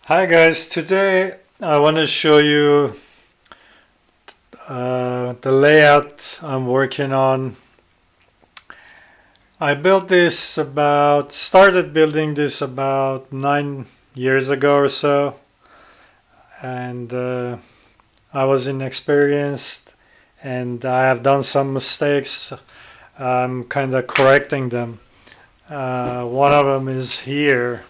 Hi guys, today I want to show you the layout I'm working on. I started building this about 9 years ago or so, and I was inexperienced and I have done some mistakes. I'm kind of correcting them. One of them is here.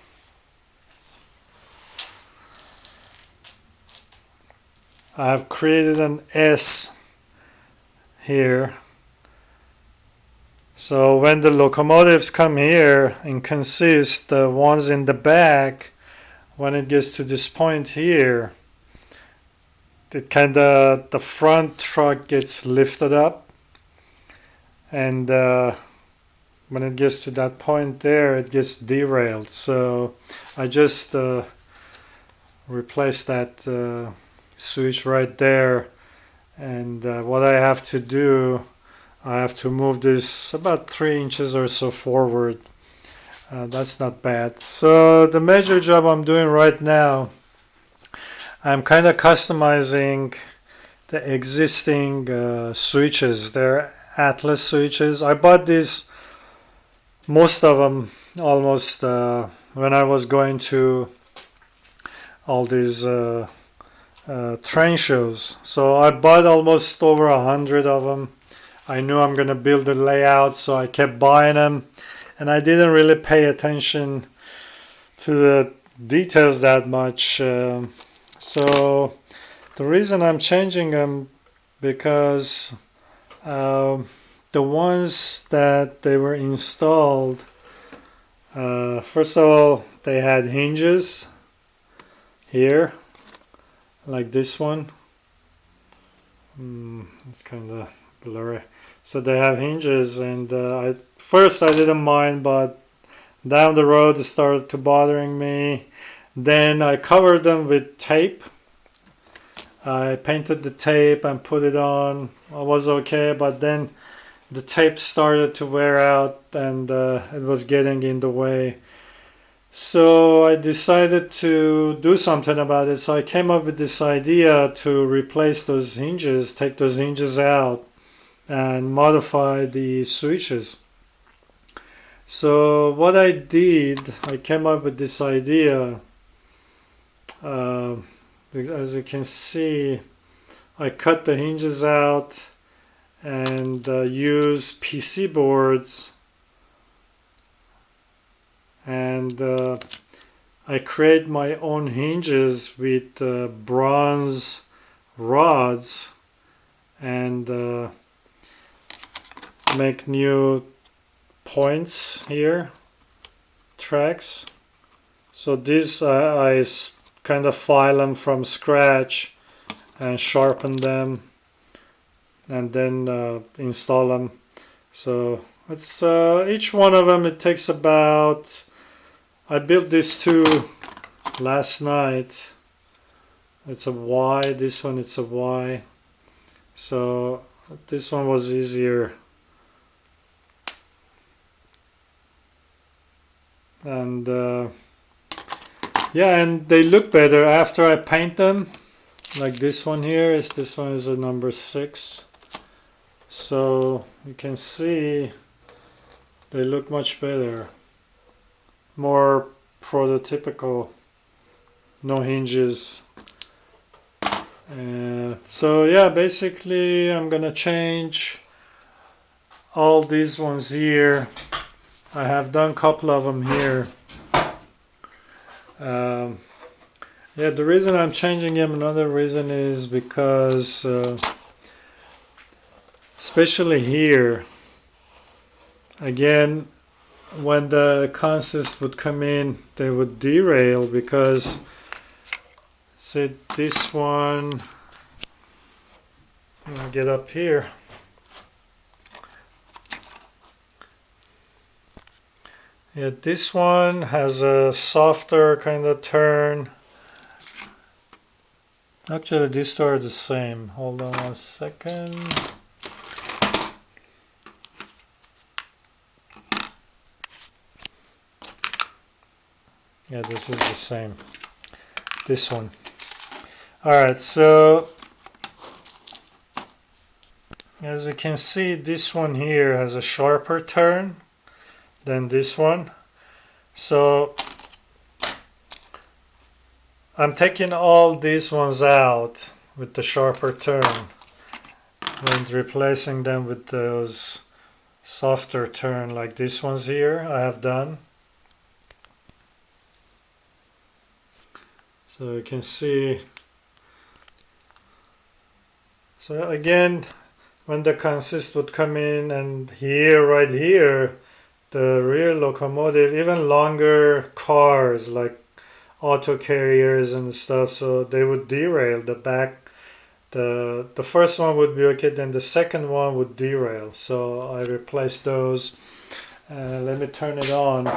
I've created an S here. So when the locomotives come here and consist the ones in the back, when it gets to this point here, the front truck gets lifted up, and when it gets to that point there, it gets derailed. So I just replaced that switch right there, and what I have to do, I have to move this about 3 inches or so forward. That's not bad. So the major job I'm doing right now, I'm kind of customizing the existing switches. They're Atlas switches. I bought these, most of them, almost when I was going to all these train shows. So I bought almost over 100 of them. I knew I'm going to build a layout, so I kept buying them, and I didn't really pay attention to the details that much. So the reason I'm changing them, because the ones that they were installed, first of all, they had hinges here, like this one. It's kind of blurry. So they have hinges, and first I didn't mind, but down the road it started to bothering me. Then I covered them with tape. I painted the tape and put it on. I was okay, but then the tape started to wear out, and it was getting in the way. So I decided to do something about it. So I came up with this idea to replace those hinges, take those hinges out, and modify the switches. So what I did, I came up with this idea. As you can see, I cut the hinges out and use PC boards, and I create my own hinges with bronze rods, and make new points here, tracks. So these I kind of file them from scratch and sharpen them, and then install them. So it's each one of them, it takes about, I built these two last night. It's a Y, this one it's a Y. So this one was easier. And yeah, and they look better after I paint them. Like this one here, this one is a number 6. So you can see they look much better. More prototypical, no hinges. So yeah, basically I'm gonna change all these ones here. I have done a couple of them here. Yeah, the reason I'm changing them, another reason is because especially here, again, when the consist would come in, they would derail, because say this one, I'll get up here. Yeah, this one has a softer kind of turn. Actually, these two are the same. Hold on 1 second. Yeah, this is the same. this one. Alright, so as you can see, this one here has a sharper turn than this one. So I'm taking all these ones out with the sharper turn and replacing them with those softer turn like these ones here I have done. So you can see. So again, when the consist would come in, and here, right here, the rear locomotive, even longer cars like auto carriers and stuff, so they would derail the back. The first one would be okay, then the second one would derail. So I replaced those. Let me turn it on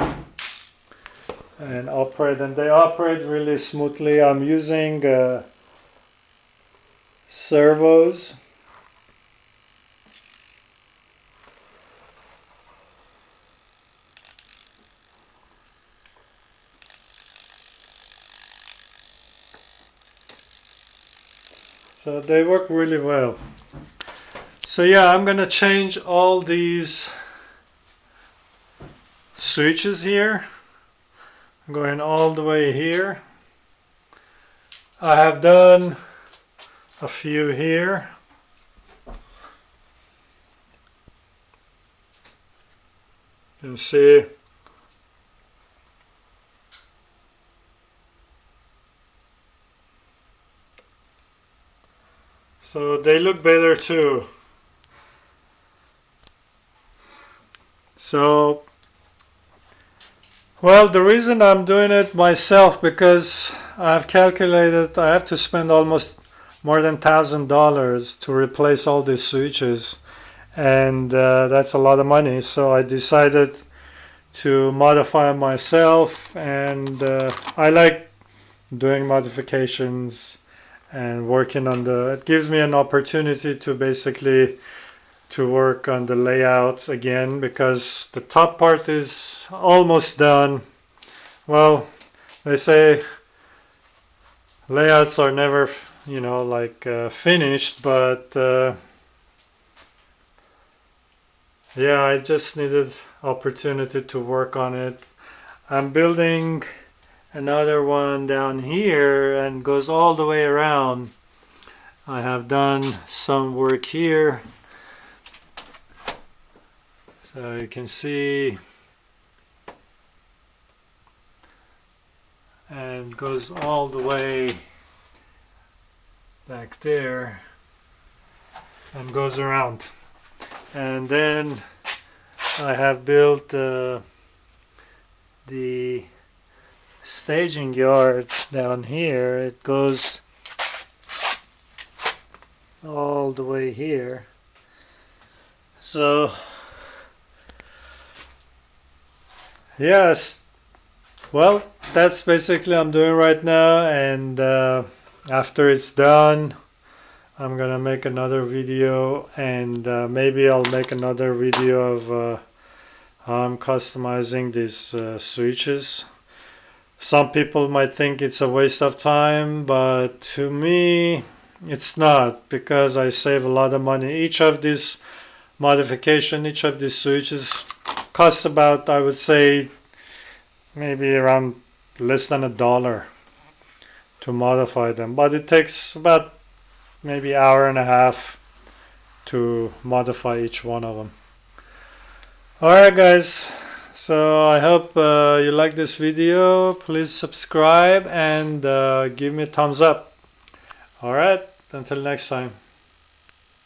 and operate, and they operate really smoothly. I'm using servos. So they work really well. So yeah, I'm gonna change all these switches here. I'm going all the way here. I have done a few here. You can see. So they look better too. So, well, the reason I'm doing it myself, because I've calculated I have to spend almost more than $1,000 to replace all these switches, and that's a lot of money. So I decided to modify myself, and I like doing modifications and working on it gives me an opportunity to basically to work on the layout again, because the top part is almost done. Well, they say layouts are never, finished, but yeah, I just needed opportunity to work on it. I'm building another one down here and goes all the way around. I have done some work here, so you can see, and goes all the way back there and goes around. And then I have built the staging yard down here. It goes all the way here. So yes, well, that's basically I'm doing right now, and after it's done I'm gonna make another video, and maybe I'll make another video of how I'm customizing these switches. Some people might think it's a waste of time, but to me it's not, because I save a lot of money. Each of these modification, each of these switches costs about, I would say, maybe around less than $1 to modify them, but it takes about maybe hour and a half to modify each one of them. Alright guys, so I hope you like this video. Please subscribe and give me a thumbs up. Alright, until next time.